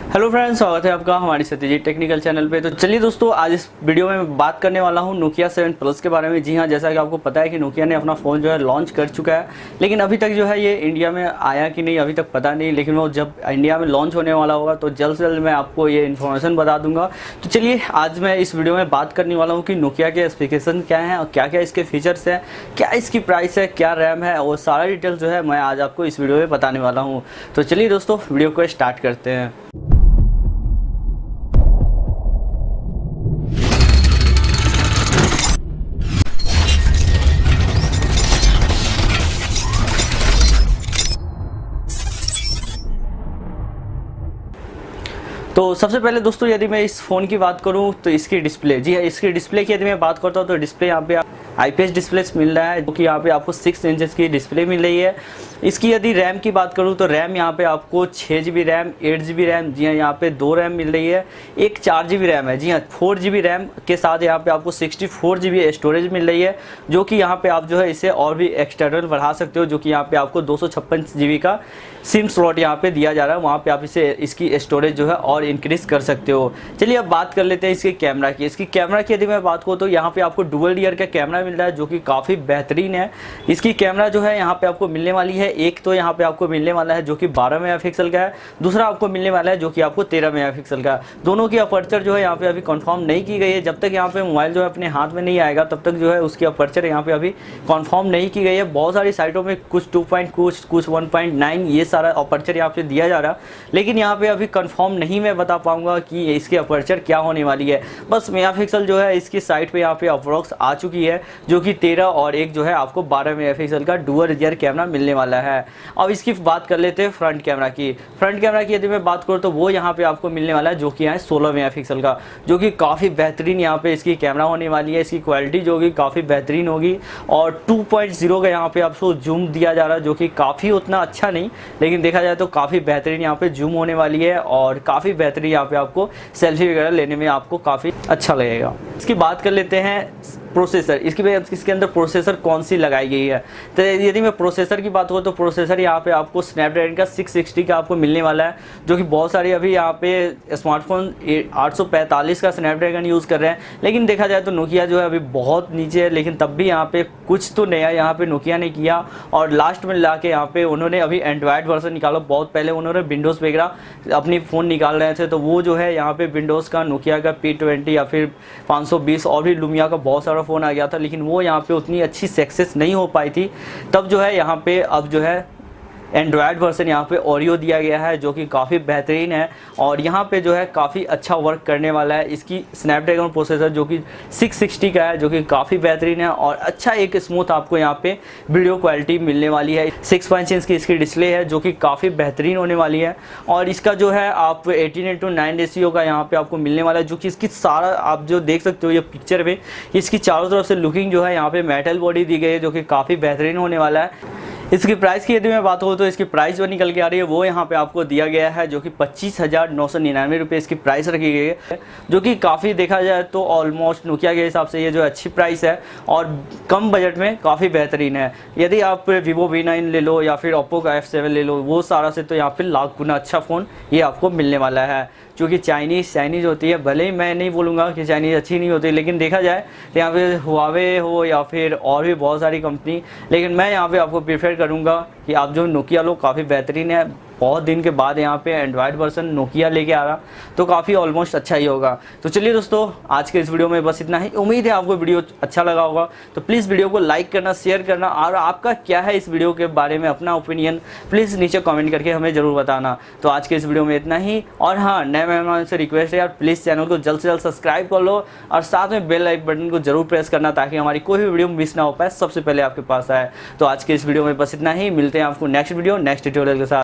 Hello friends, स्वागत है आपका हमारी सत्यजीत टेक्निकल चैनल पे। तो चलिए दोस्तों, आज इस वीडियो में मैं बात करने वाला हूँ नोकिया 7 प्लस के बारे में। जी हाँ, जैसा कि आपको पता है कि नोकिया ने अपना फ़ोन जो है लॉन्च कर चुका है, लेकिन अभी तक जो है ये इंडिया में आया कि नहीं अभी तक पता नहीं। लेकिन वो जब इंडिया में लॉन्च होने वाला होगा तो जल्द से जल्द मैं आपको ये इन्फॉर्मेशन बता दूंगा। तो चलिए, आज मैं इस वीडियो में बात करने वाला हूँ कि नोकिया के स्पेसिफिकेशन क्या हैं और क्या क्या इसके फीचर्स हैं, क्या इसकी प्राइस है, क्या रैम है, और सारा डिटेल जो है मैं आज आपको इस वीडियो में बताने वाला हूँ। तो चलिए दोस्तों, वीडियो को स्टार्ट करते हैं। तो सबसे पहले दोस्तों, यदि मैं इस फ़ोन की बात करूं तो इसकी डिस्प्ले, जी है, इसकी डिस्प्ले की यदि मैं बात करता हूं तो डिस्प्ले यहाँ पे IPS डिस्प्ले मिल रहा है, जो कि यहाँ पे आपको 6 इंचेस की डिस्प्ले मिल रही है। इसकी यदि रैम की बात करूँ तो रैम यहाँ पे आपको 6 GB रैम, 8 GB रैम, जी हाँ, यहाँ पे 2 रैम मिल रही है। एक 4 GB रैम है, जी हाँ, 4 GB रैम के साथ यहाँ पे आपको 64 GB स्टोरेज मिल रही है, जो कि यहाँ पे आप जो है इसे और भी एक्सटर्नल बढ़ा सकते हो, जो कि यहाँ पे आपको 256 GB का सिम स्लॉट यहाँ पे दिया जा रहा है। वहाँ पे आप इसे इसकी स्टोरेज जो है और इंक्रीज कर सकते हो। चलिए अब बात कर लेते हैं इसके कैमरा की। इसकी कैमरा की यदि मैं बात करूँ तो यहाँ पे आपको डुअल ईयर का कैमरा मिल रहा है, जो कि काफ़ी बेहतरीन है। इसकी कैमरा जो है यहाँ पे आपको मिलने वाली है, एक तो यहाँ पे आपको मिलने वाला है जो कि 12 मेगापिक्सल का है, दूसरा आपको मिलने वाला है जो कि आपको 13 मेगापिक्सल का है। दोनों की अपर्चर जो है यहाँ पे अभी कंफर्म नहीं की गई है। जब तक यहाँ पे मोबाइल जो है अपने हाथ में नहीं आएगा तब तक जो है उसकी अपर्चर यहाँ पे अभी कंफर्म नहीं की गई है। बहुत सारी साइटों में कुछ 2 पॉइंट कुछ 1.9 ये सारा अपर्चर यहाँ पे दिया जा रहा, लेकिन यहाँ पे अभी कंफर्म नहीं मैं बता पाऊंगा कि इसकी अपर्चर क्या होने वाली है। बस मेगापिक्सल जो है इसकी साइट पे यहाँ पे अप्रोक्स आ चुकी है, जो कि 13 और एक जो है आपको 12 मेगापिक्सल का डुअल रियर कैमरा मिलने वाला है। अब इसकी बात कर लेते हैं फ्रंट कैमरा की। फ्रंट कैमरा की यदि मैं बात करूँ तो वो यहाँ पे आपको मिलने वाला है जो कि है 16 मेगापिक्सल का, जो कि काफ़ी बेहतरीन यहाँ पे इसकी कैमरा होने वाली है। इसकी क्वालिटी जो होगी काफ़ी बेहतरीन होगी, और 2.0 का यहाँ पे आपको जूम दिया जा रहा है, जो कि काफ़ी उतना अच्छा नहीं, लेकिन देखा जाए तो काफ़ी बेहतरीन यहाँ पे जूम होने वाली है, और काफ़ी बेहतरीन यहाँ पे आपको सेल्फी वगैरह लेने में आपको काफ़ी अच्छा लगेगा। इसकी बात कर लेते हैं प्रोसेसर। इसके अंदर प्रोसेसर कौन सी लगाई गई है। तो यदि मैं प्रोसेसर की बात करूँ तो प्रोसेसर यहाँ पे आपको स्नैपड्रैगन का 660 का आपको मिलने वाला है, जो कि बहुत सारे अभी यहाँ पे स्मार्टफोन 845 का स्नैपड्रैगन यूज़ कर रहे हैं। लेकिन देखा जाए तो नोकिया जो है अभी बहुत नीचे है, लेकिन तब भी यहाँ पे कुछ तो नया यहाँ पे नोकिया ने किया, और लास्ट में ला के यहाँ पे उन्होंने अभी एंड्रॉयड वर्जन निकाला। बहुत पहले उन्होंने विंडोज़ वगैरह अपनी फ़ोन निकाल रहे थे, तो वो जो है यहाँ पे विंडोज़ का, नोकिया का P20 या फिर 520 और भी लुमिया का बहुत सारा फ़ोन आ गया था, लेकिन वो यहाँ पे उतनी अच्छी सक्सेस नहीं हो पाई थी। तब जो है यहाँ पे अब जो है एंड्रॉयड वर्जन यहाँ पे ओरियो दिया गया है, जो कि काफ़ी बेहतरीन है, और यहाँ पे जो है काफ़ी अच्छा वर्क करने वाला है। इसकी स्नैपड्रैगन प्रोसेसर जो कि 660 का है, जो कि काफ़ी बेहतरीन है, और अच्छा एक स्मूथ आपको यहाँ पे वीडियो क्वालिटी मिलने वाली है। 6.5 इंच की इसकी डिस्प्ले है, जो कि काफ़ी बेहतरीन होने वाली है, और इसका जो है आप 18:9 रेशियो का यहाँ पे आपको मिलने वाला है, जो कि इसकी सारा आप जो देख सकते हो ये पिक्चर में, इसकी चारों तरफ से लुकिंग जो है यहाँ पे मेटल बॉडी दी गई है, जो कि काफ़ी बेहतरीन होने वाला है। इसकी प्राइस की यदि मैं बात करूँ तो इसकी प्राइस जो निकल के आ रही है वो यहाँ पे आपको दिया गया है, जो कि 25,999 रुपये इसकी प्राइस रखी गई है, जो कि काफ़ी देखा जाए तो ऑलमोस्ट नोकिया के हिसाब से ये जो अच्छी प्राइस है और कम बजट में काफ़ी बेहतरीन है। यदि आप Vivo V9 ले लो या फिर Oppo का F7 ले लो, वो सारा से तो यहाँ पे लाख गुना अच्छा फ़ोन ये आपको मिलने वाला है। जो कि चाइनीज़ होती है, भले ही मैं नहीं बोलूँगा कि चाइनीज़ अच्छी नहीं होती, लेकिन देखा जाए तो यहाँ पे हुआवे हो या फिर और भी बहुत सारी कंपनी, लेकिन मैं यहाँ पे आपको प्रेफर करूँगा कि आप जो नोकिया लो, काफ़ी बेहतरीन है। बहुत दिन के बाद यहाँ पे एंड्रॉयड वर्जन नोकिया लेके आ रहा, तो काफ़ी ऑलमोस्ट अच्छा ही होगा। तो चलिए दोस्तों, आज के इस वीडियो में बस इतना ही। उम्मीद है आपको वीडियो अच्छा लगा होगा, तो प्लीज़ वीडियो को लाइक करना, शेयर करना, और आपका क्या है इस वीडियो के बारे में अपना ओपिनियन प्लीज़ नीचे कमेंट करके हमें ज़रूर बताना। तो आज के इस वीडियो में इतना ही, और हाँ, नए मेहमान से रिक्वेस्ट है यार, प्लीज़ चैनल को जल्द से जल्द सब्सक्राइब कर लो, और साथ में बेल लाइक बटन को जरूर प्रेस करना, ताकि हमारी कोई भी वीडियो मिस ना हो पाए, सबसे पहले आपके पास आए। तो आज के इस वीडियो में बस इतना ही, मिलते हैं आपको नेक्स्ट वीडियो नेक्स्ट ट्यूटोरियल के साथ।